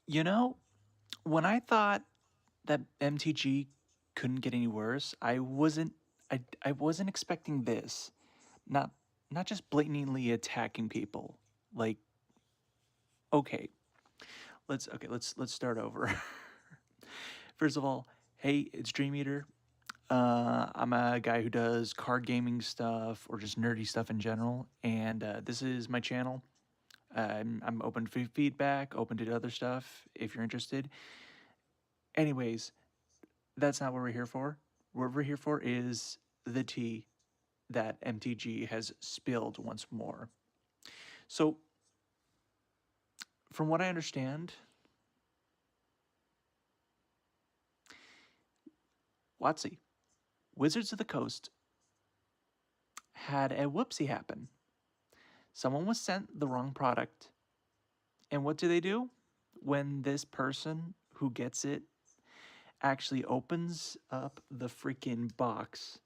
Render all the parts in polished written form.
You know, when I thought that MTG couldn't get any worse, I wasn't expecting this. Not not just blatantly attacking people. Like, okay, let's start over. First of all, hey, it's Dream Eater. I'm a guy who does card gaming stuff or just nerdy stuff in general, and this is my channel. I'm open to feedback, open to other stuff if you're interested. Anyways, that's not what we're here for. What we're here for is the tea that MTG has spilled once more. So, from what I understand, WotC, Wizards of the Coast, had a whoopsie happen. Someone was sent the wrong product. And what do? When this person who gets it actually opens up the freaking box,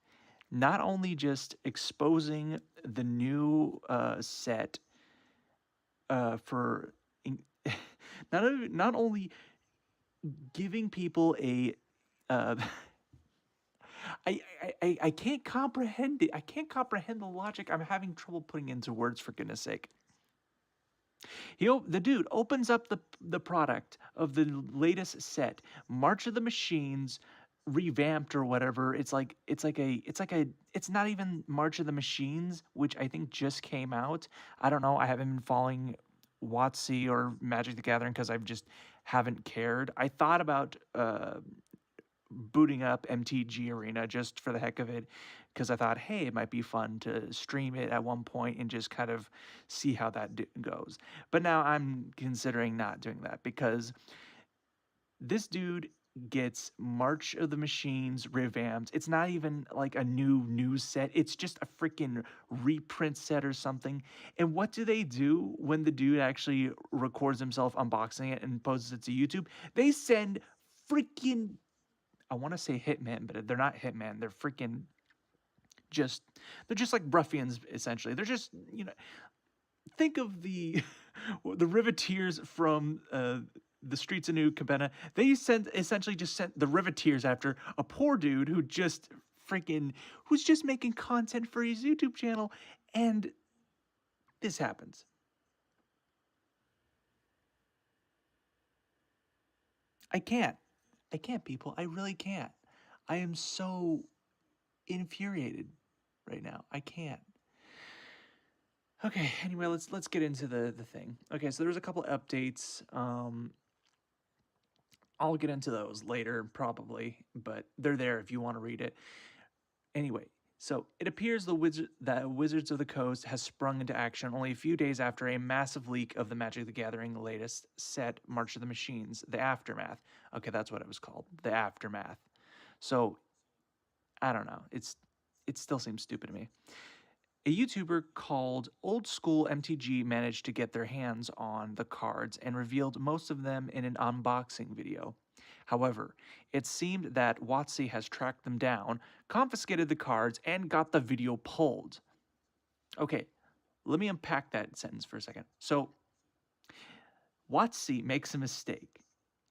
not only just exposing the new set for not only giving people a uh, I can't comprehend it. I can't comprehend the logic. I'm having trouble putting into words, for goodness sake. The dude opens up the product of the latest set, March of the Machines, revamped or whatever. It's not even March of the Machines, which I think just came out. I don't know. I haven't been following WotC or Magic the Gathering because I just haven't cared. I thought about booting up MTG Arena just for the heck of it because I thought, hey, it might be fun to stream it at one point and just kind of see how that goes. But now I'm considering not doing that because this dude gets March of the Machines revamped. It's not even like a new news set. It's just a freaking reprint set or something. And what do they do when the dude actually records himself unboxing it and posts it to YouTube? They send freaking, I want to say hitmen, but they're not hitmen. They're freaking just, they're just like ruffians, essentially. They're just, think of the the riveteers from the streets of New Capenna. They essentially just sent the riveteers after a poor dude who's just making content for his YouTube channel, and this happens. I can't. I can't, people. I really can't. I am so infuriated right now. I can't. Okay, anyway, let's get into the thing. Okay, so there's a couple updates. I'll get into those later, probably, but they're there if you want to read it. Anyway, so it appears that Wizards of the Coast has sprung into action only a few days after a massive leak of the Magic the Gathering latest set, March of the Machines, the Aftermath. Okay, that's what it was called, the Aftermath. So, I don't know. It still seems stupid to me. A YouTuber called Old School MTG managed to get their hands on the cards and revealed most of them in an unboxing video. However, it seemed that WotC has tracked them down, confiscated the cards, and got the video pulled. Okay, let me unpack that sentence for a second. So, WotC makes a mistake.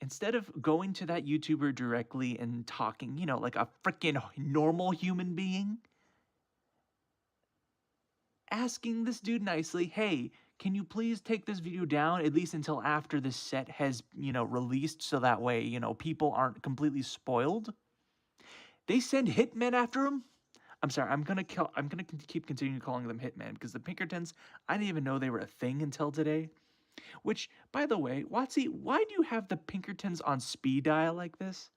Instead of going to that YouTuber directly and talking, like a freaking normal human being, asking this dude nicely, hey, can you please take this video down at least until after this set has, released so that way, people aren't completely spoiled? They send hitmen after him? I'm sorry, I'm gonna keep continuing calling them hitmen because the Pinkertons, I didn't even know they were a thing until today. Which, by the way, WotC, why do you have the Pinkertons on speed dial like this?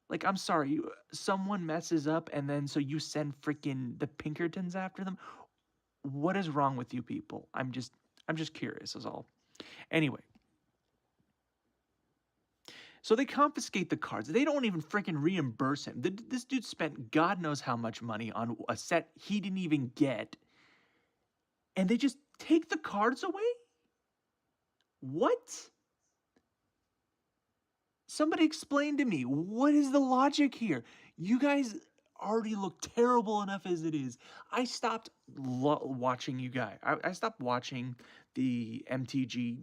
Like, I'm sorry, someone messes up and then so you send freaking the Pinkertons after them? What is wrong with you people? I'm just curious is all. Anyway, so they confiscate the cards. They don't even freaking reimburse him. This dude spent God knows how much money on a set he didn't even get. And they just take the cards away? What? Somebody explain to me, what is the logic here? You guys already look terrible enough as it is. I stopped watching you guys. I stopped watching the MTG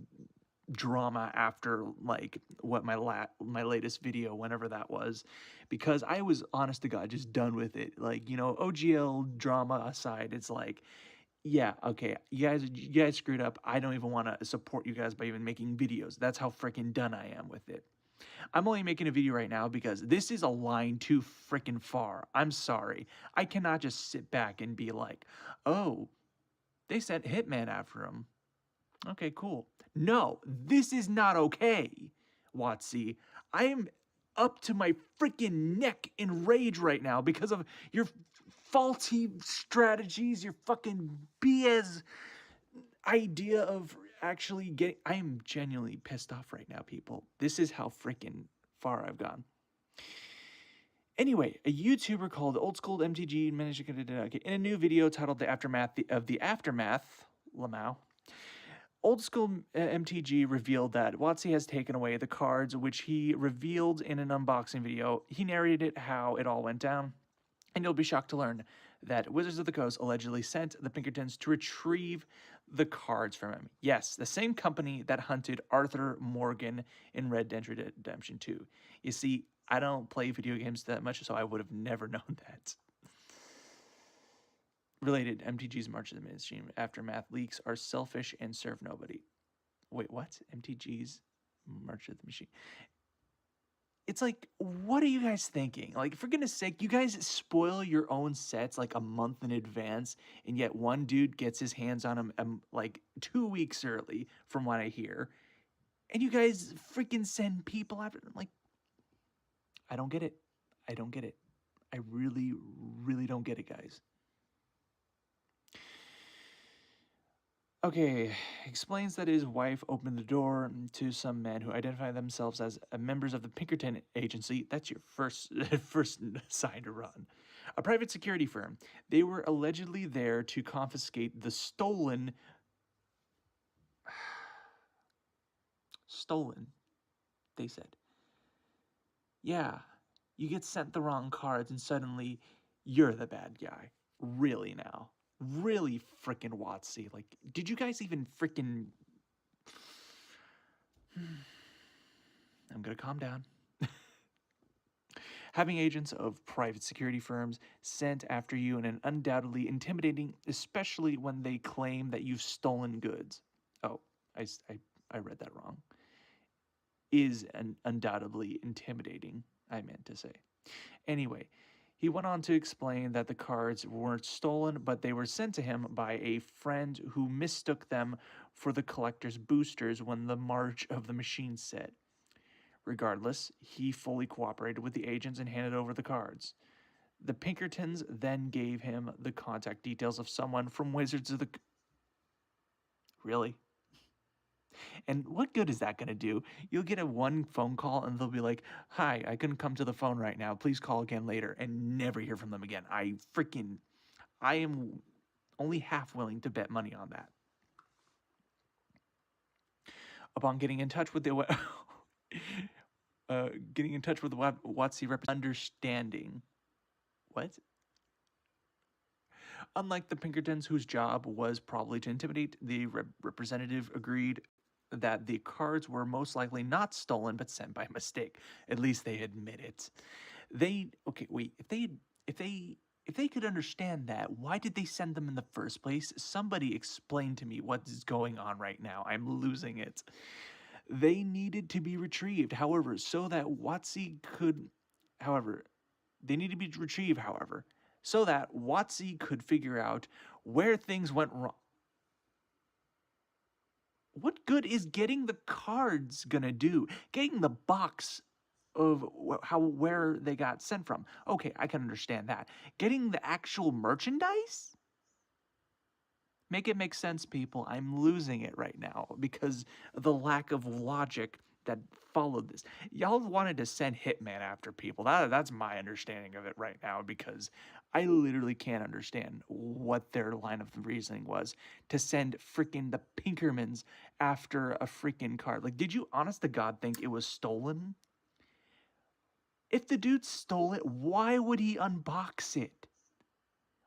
drama after like what my latest video, whenever that was, because I was honest to God just done with it. Like, you know, OGL drama aside, it's like, yeah, okay, you guys screwed up. I don't even want to support you guys by even making videos. That's how freaking done I am with it. I'm only making a video right now because this is a line too freaking far. I'm sorry. I cannot just sit back and be like, oh, they sent Hitman after him. Okay, cool. No, this is not okay, WotC. I am up to my freaking neck in rage right now because of your faulty strategies, your fucking BS idea of actually getting. I am genuinely pissed off right now, people. This is how freaking far I've gone. Anyway, a YouTuber called Old School MTG managed to, in a new video titled "The Aftermath of the Aftermath," Lamau. Old School MTG revealed that WotC has taken away the cards, which he revealed in an unboxing video. He narrated how it all went down, and you'll be shocked to learn that Wizards of the Coast allegedly sent the Pinkertons to retrieve the cards from him. Yes, the same company that hunted Arthur Morgan in Red Dead Redemption 2. You see, I don't play video games that much, so I would have never known that. Related, MTG's March of the Machine Aftermath leaks are selfish and serve nobody. Wait, what? MTG's March of the Machine. It's like, what are you guys thinking? Like, for goodness sake, you guys spoil your own sets like a month in advance, and yet one dude gets his hands on them like 2 weeks early, from what I hear. And you guys freaking send people after them. Like, I don't get it. I don't get it. I really, really don't get it, guys. Okay, explains that his wife opened the door to some men who identify themselves as members of the Pinkerton agency. That's your first sign to run. A private security firm. They were allegedly there to confiscate the stolen, they said. Yeah, you get sent the wrong cards and suddenly you're the bad guy. Really now? Really freaking WotC. Like, did you guys even freaking... I'm gonna calm down. Having agents of private security firms sent after you in an undoubtedly intimidating, especially when they claim that you've stolen goods. Oh, I read that wrong. Is an undoubtedly intimidating, I meant to say. Anyway, he went on to explain that the cards weren't stolen, but they were sent to him by a friend who mistook them for the collector's boosters when the March of the Machine set. Regardless, he fully cooperated with the agents and handed over the cards. The Pinkertons then gave him the contact details of someone from Wizards of the... Really? And what good is that going to do? You'll get a one phone call and they'll be like, hi, I couldn't come to the phone right now. Please call again later, and never hear from them again. I am only half willing to bet money on that. Upon getting in touch with the WotC understanding. What? Unlike the Pinkertons, whose job was probably to intimidate, the representative agreed that the cards were most likely not stolen but sent by mistake. At least they admit it. Okay, wait. If they could understand that, why did they send them in the first place? Somebody explain to me what is going on right now. I'm losing it. They needed to be retrieved, however, so that WotC could, they need to be retrieved, so that WotC could figure out where things went wrong. What good is getting the cards gonna do? Getting the box of where they got sent from. Okay, I can understand that. Getting the actual merchandise? Make it make sense, people. I'm losing it right now because of the lack of logic that followed this. Y'all wanted to send Hitman after people. That's my understanding of it right now, because I literally can't understand what their line of reasoning was to send freaking the Pinkermans after a freaking card. Like, did you honest to God think it was stolen? If the dude stole it, why would he unbox it?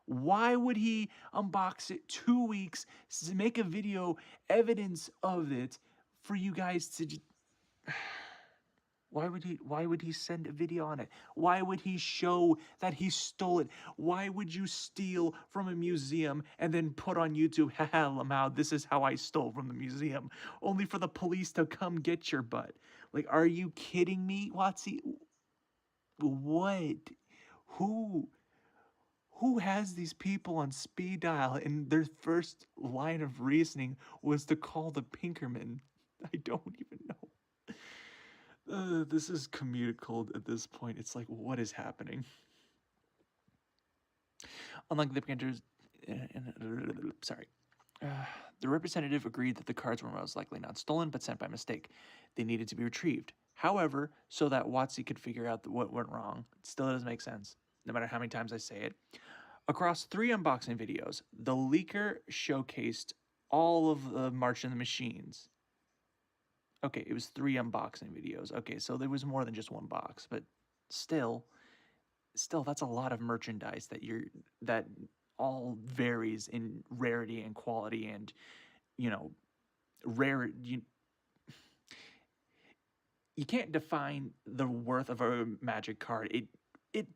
Why would he unbox it 2 weeks, make a video, evidence of it, for you guys to why would he send a video on it? Why would he show that he stole it? Why would you steal from a museum and then put on YouTube, haha, Lamau, this is how I stole from the museum, only for the police to come get your butt? Like, are you kidding me, WotC? What? Who? Who has these people on speed dial and their first line of reasoning was to call the Pinkerman? I don't even know. This is comedical at this point. It's like, what is happening? Unlike the Pinkertons, sorry. The representative agreed that the cards were most likely not stolen, but sent by mistake. They needed to be retrieved. However, so that WotC could figure out what went wrong, it still doesn't make sense, no matter how many times I say it. Across 3 unboxing videos, the leaker showcased all of the March of the Machines. Okay, it was 3 unboxing videos. Okay, so there was more than just one box, but still that's a lot of merchandise that all varies in rarity and quality and, you know, rare you can't define the worth of a Magic card. It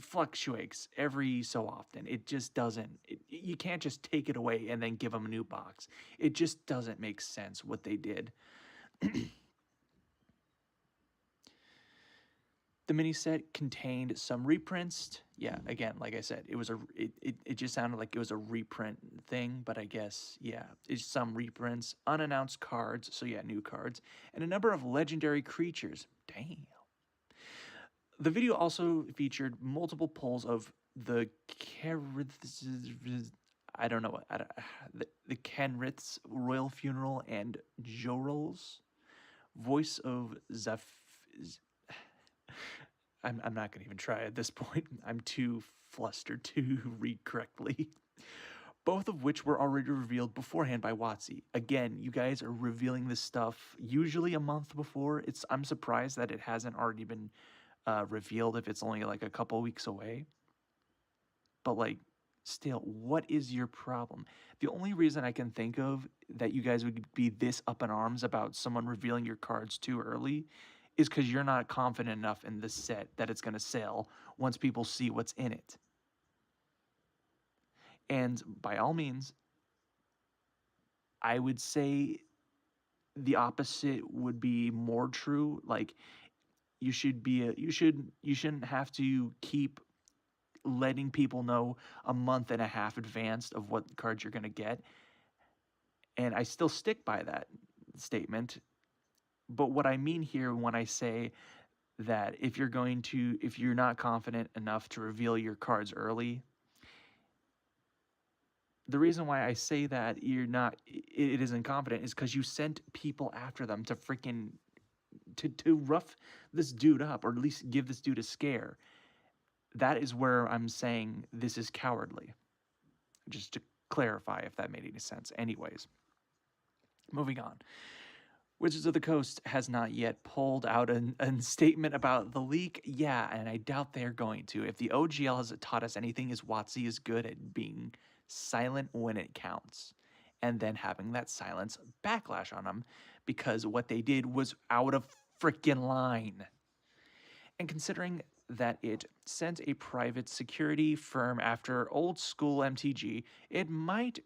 fluctuates every so often. It just doesn't. You can't just take it away and then give them a new box. It just doesn't make sense what they did. The mini set contained some reprints. Yeah, again, like I said, it was it just sounded like it was a reprint thing, but I guess, yeah, it's some reprints, unannounced cards, so yeah, new cards, and a number of legendary creatures. Damn. The video also featured multiple pulls of the I don't know what the Kenrith's Royal Funeral and Joral's voice of Zeph. I'm not going to even try at this point. I'm too flustered to read correctly. Both of which were already revealed beforehand by WotC. Again, you guys are revealing this stuff usually a month before. I'm surprised that it hasn't already been revealed if it's only like a couple weeks away. But like, still, what is your problem? The only reason I can think of that you guys would be this up in arms about someone revealing your cards too early is because you're not confident enough in this set that it's going to sell once people see what's in it. And by all means, I would say the opposite would be more true. Like, you shouldn't have to keep letting people know a month and a half advanced of what cards you're going to get. And I still stick by that statement. But what I mean here when I say that if you're not confident enough to reveal your cards early, the reason why I say that it isn't confident is because you sent people after them to freaking to rough this dude up, or at least give this dude a scare. That is where I'm saying this is cowardly. Just to clarify if that made any sense. Anyways, moving on. Wizards of the Coast has not yet pulled out a statement about the leak. Yeah, and I doubt they're going to. If the OGL has taught us anything, is WotC is good at being silent when it counts, and then having that silence backlash on them because what they did was out of freaking line. And considering that it sent a private security firm after old school MTG, it might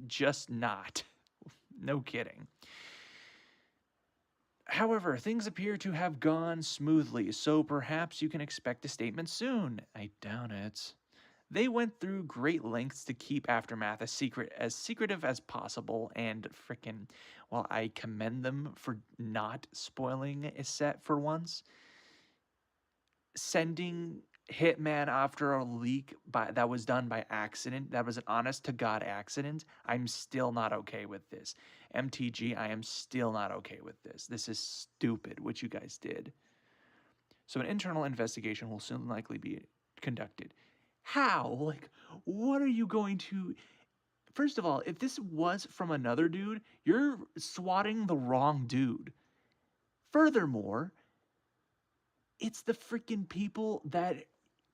just not. No kidding. However, things appear to have gone smoothly, so perhaps you can expect a statement soon. I doubt it. They went through great lengths to keep Aftermath as secretive as possible, and frickin', while I commend them for not spoiling a set for once, sending Hitman after a leak that was done by accident, that was an honest to God accident, I'm still not okay with this. MTG, I am still not okay with this. This is stupid what you guys did. So an internal investigation will soon likely be conducted. How? Like, what are you going to... First of all, if this was from another dude, you're swatting the wrong dude. Furthermore, it's the freaking people that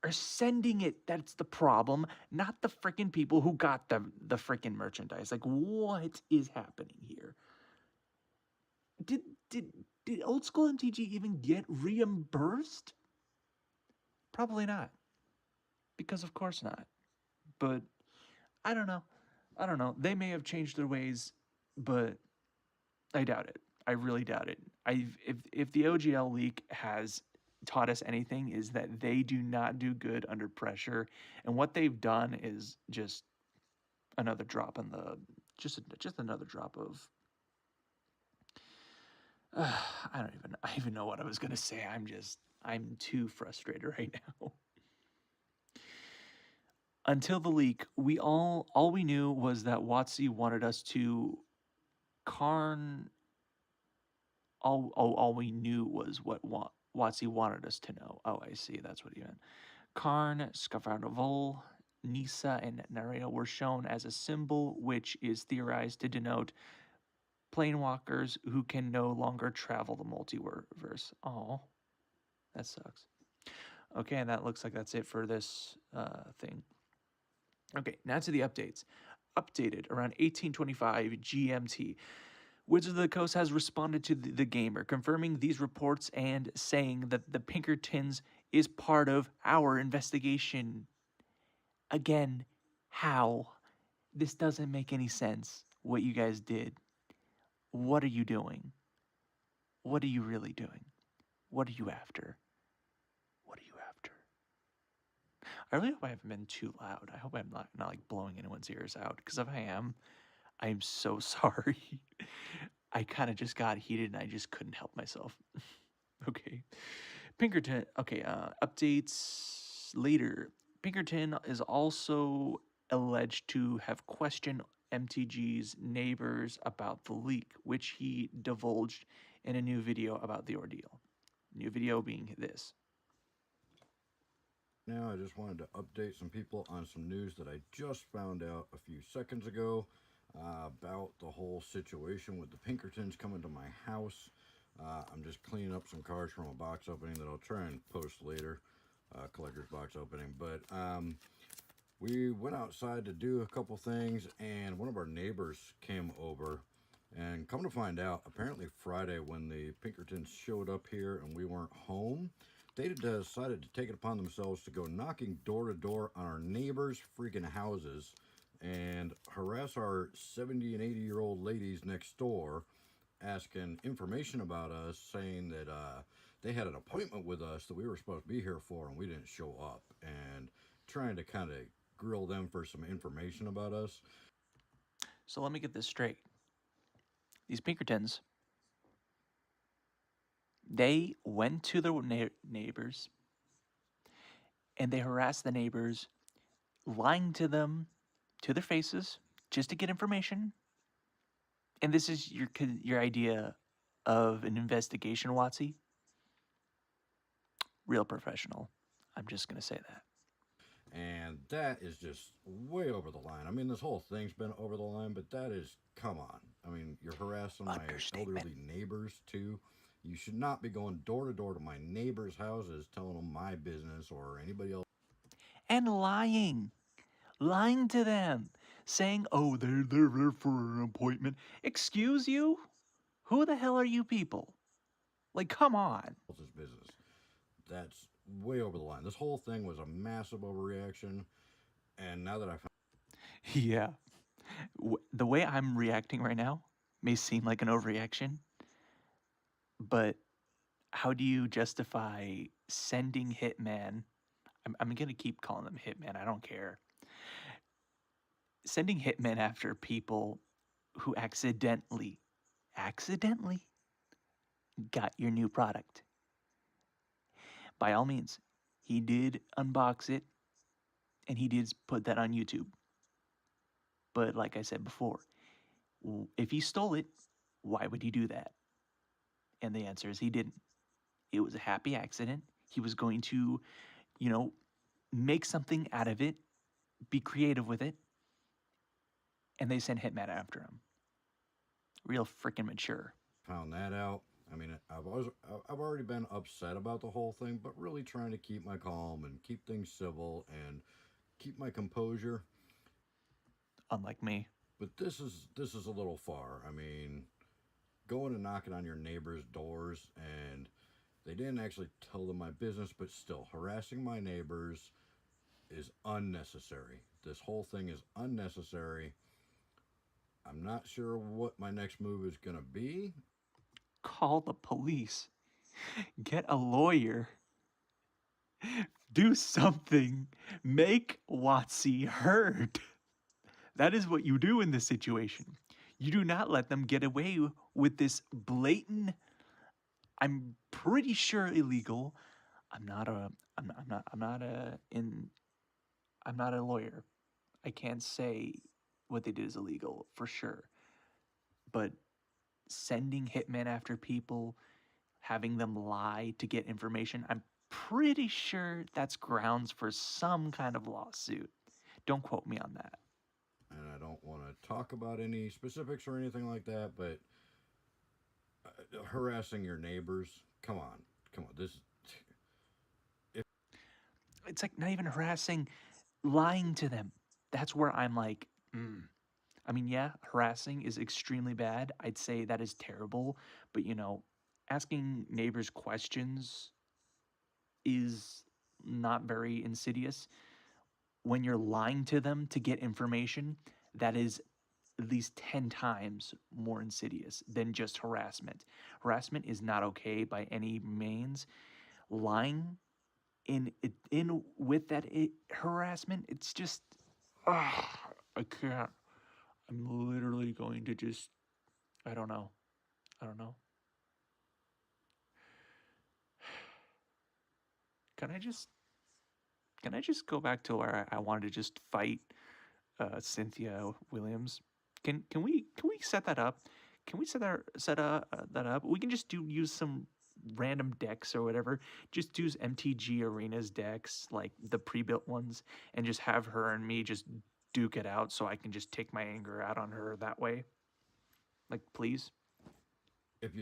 are sending it that's the problem, not the freaking people who got the freaking merchandise. Like, what is happening here? did old school MTG even get reimbursed? Probably not, because of course not. But I don't know. I don't know. They may have changed their ways, but I doubt it. I really doubt it. If the OGL leak has taught us anything, is that they do not do good under pressure, and what they've done is just another drop in the just another drop of I even know what I was gonna say. I'm too frustrated right now. Until the leak, we all we knew was that WotC wanted us to Karn. All we knew was what WotC wanted us to know. Oh, I see. That's what he meant. Karn, Skavarnavol, Nisa, and Naraya were shown as a symbol, which is theorized to denote planewalkers who can no longer travel the multiverse. Oh, that sucks. Okay, and that looks like that's it for this thing. Okay, now to the updates. Updated around 1825 GMT. Wizards of the Coast has responded to the Gamer, confirming these reports and saying that the Pinkertons is part of our investigation. Again, how? This doesn't make any sense, what you guys did. What are you doing? What are you really doing? What are you after? What are you after? I really hope I haven't been too loud. I hope I'm not like blowing anyone's ears out, because if I am, I'm so sorry. I kind of just got heated and I just couldn't help myself. Okay. Pinkerton. Okay. Updates later. Pinkerton is also alleged to have questioned MTG's neighbors about the leak, which he divulged in a new video about the ordeal. New video being this. Now, I just wanted to update some people on some news that I just found out a few seconds ago about the whole situation with the Pinkertons coming to my house. I'm just cleaning up some cards from a box opening that I'll try and post later, collector's box opening. But we went outside to do a couple things, and one of our neighbors came over. And come to find out, apparently Friday when the Pinkertons showed up here and we weren't home, they decided to take it upon themselves to go knocking door to door on our neighbors' freaking houses and harass our 70 and 80-year-old ladies next door, asking information about us, saying that they had an appointment with us that we were supposed to be here for and we didn't show up, and trying to kind of grill them for some information about us. So let me get this straight. These Pinkertons, they went to their neighbors and they harassed the neighbors, lying to them to their faces just to get information. And this is your idea of an investigation, WotC? Real professional. I'm just gonna say that. And that is just way over the line. I mean, this whole thing's been over the line, but that is, come on. I mean, you're harassing my Understatement. elderly neighbors too. You should not be going door to door to my neighbors' houses telling them my business or anybody else. And lying to them, saying, "Oh, they're there for an appointment." Excuse you? Who the hell are you people? Like, come on. Else's business. That's way over the line. This whole thing was a massive overreaction. And now that I found Yeah. The way I'm reacting right now may seem like an overreaction, but how do you justify sending Hitman? I'm going to keep calling them Hitman. I don't care. Sending Hitman after people who accidentally got your new product. By all means, he did unbox it and he did put that on YouTube. But like I said before, if he stole it, why would he do that? And the answer is he didn't. It was a happy accident. He was going to, you know, make something out of it, be creative with it, and they sent Hitman after him. Real freaking mature. that out, I mean, I've already been upset about the whole thing, but really trying to keep my calm and keep things civil and keep my composure. Unlike me. But this is a little far. I mean, going and knocking on your neighbor's doors, and they didn't actually tell them my business, but still, harassing my neighbors is unnecessary. This whole thing is unnecessary. I'm not sure what my next move is going to be. Call the police. Get a lawyer. Do something. Make WotC heard. That is what you do in this situation. You do not let them get away with this blatant, I'm pretty sure illegal. I'm not a I'm not a in I'm not a lawyer. I can't say what they did is illegal for sure. But sending hitmen after people, having them lie to get information, I'm pretty sure that's grounds for some kind of lawsuit. Don't quote me on that. And I don't want to talk about any specifics or anything like that, but harassing your neighbors, come on. Come on. This if It's like not even harassing, lying to them. That's where I'm like, I mean, yeah, harassing is extremely bad. I'd say that is terrible. But, asking neighbors questions is not very insidious. When you're lying to them to get information, that is at least 10 times more insidious than just harassment. Harassment is not okay by any means. Lying in with that harassment, it's just I can't. I'm literally going to just I don't know. I don't know. Can I just can I just go back to where I wanted to just fight Cynthia Williams? Can we set that up? Can we that up? We can just use some random decks or whatever. Just do MTG Arenas decks like the pre-built ones, and just have her and me just duke it out, so I can just take my anger out on her that way. Like, please. if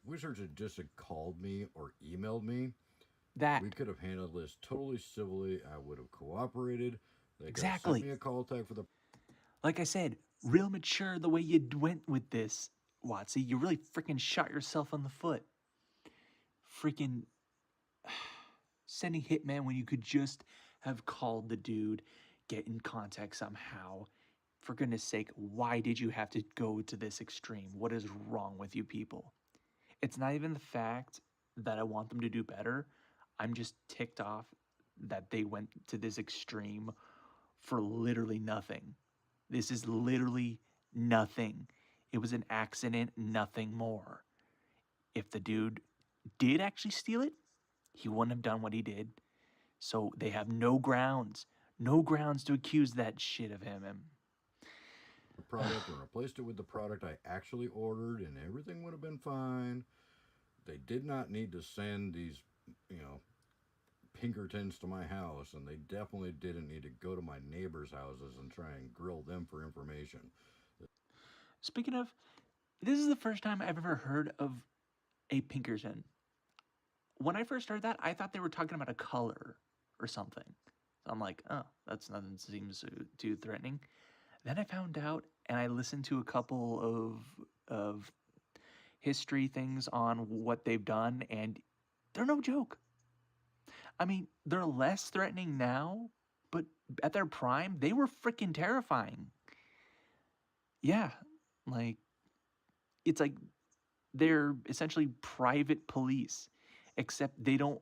Wizards had just had called me or emailed me, we That could have handled this totally civilly. I would have cooperated. They could have sent exactly. me a call tag for the Like I said, real mature the way you went with this, Watsy. You really freaking shot yourself on the foot. Freaking sending hitman when you could just have called the dude, get in contact somehow. For goodness sake, why did you have to go to this extreme? What is wrong with you people? It's not even the fact that I want them to do better. I'm just ticked off that they went to this extreme for literally nothing. This is literally nothing. It was an accident, nothing more. If the dude did actually steal it, he wouldn't have done what he did. So they have no grounds to accuse that shit of him. product and replaced it with the product I actually ordered, and everything would have been fine. They did not need to send these, you know, Pinkertons to my house, and they definitely didn't need to go to my neighbors' houses and try and grill them for information. Speaking of, this is the first time I've ever heard of a Pinkerton. When I first heard that, I thought they were talking about a color or something. So I'm like, oh, that's nothing seems too threatening. Then I found out, and I listened to a couple of history things on what they've done, and they're no joke. I mean, they're less threatening now, but at their prime, they were freaking terrifying. Yeah, like it's like they're essentially private police, except they don't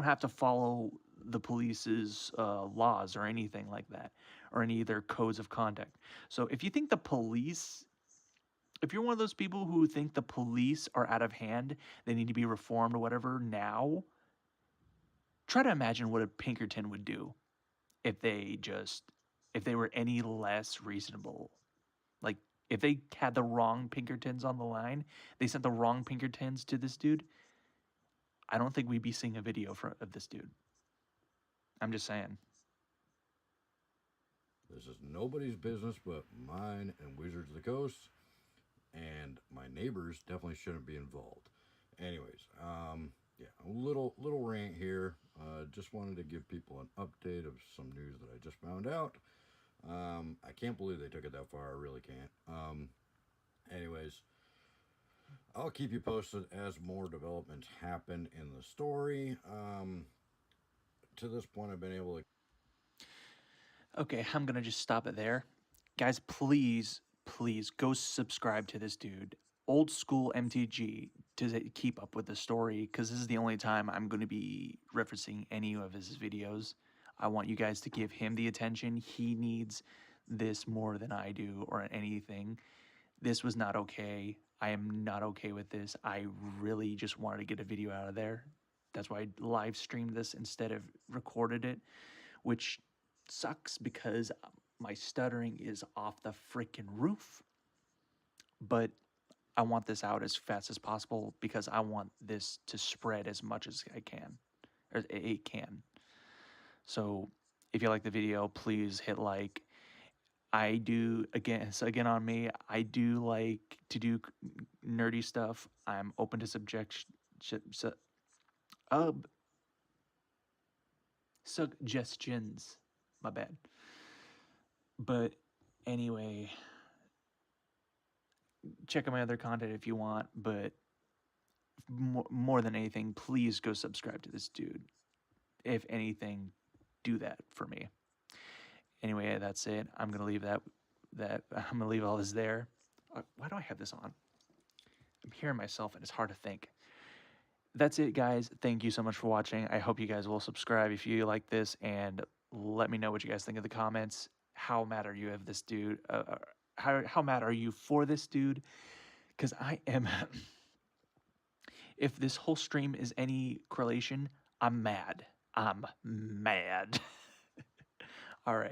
have to follow the police's laws or anything like that, or any of their codes of conduct. So if you're one of those people who think the police are out of hand, they need to be reformed or whatever now, try to imagine what a Pinkerton would do if if they were any less reasonable. Like, if they had the wrong Pinkertons on the line, they sent the wrong Pinkertons to this dude, I don't think we'd be seeing a video of this dude. I'm just saying. This is nobody's business but mine and Wizards of the Coast, and my neighbors definitely shouldn't be involved. Anyways, yeah, a little rant here. Just wanted to give people an update of some news that I just found out. I can't believe they took it that far. I really can't. Anyways, I'll keep you posted as more developments happen in the story. To this point, I've been able to. Okay, I'm gonna just stop it there. Guys, please go subscribe to this dude. Old school MTG to keep up with the story, because this is the only time I'm going to be referencing any of his videos. I want you guys to give him the attention. He needs this more than I do or anything. This was not okay. I am not okay with this. I really just wanted to get a video out of there. That's why I live streamed this instead of recorded it, which sucks because my stuttering is off the freaking roof. But I want this out as fast as possible because I want this to spread as much as I can, or it can. So if you like the video, please hit like. I do again on me. I do like to do nerdy stuff. I'm open to uh, suggestions. My bad. But anyway, check out my other content if you want. But more than anything, please go subscribe to this dude. If anything, do that for me. Anyway, that's it. I'm gonna leave that I'm gonna leave all this there. Why do I have this on? I'm hearing myself and it's hard to think. That's it, guys. Thank you so much for watching. I hope you guys will subscribe if you like this, and let me know what you guys think in the comments. How mad are you of this dude? How mad are you for this dude? Because I am. If this whole stream is any correlation, I'm mad. I'm mad. All right.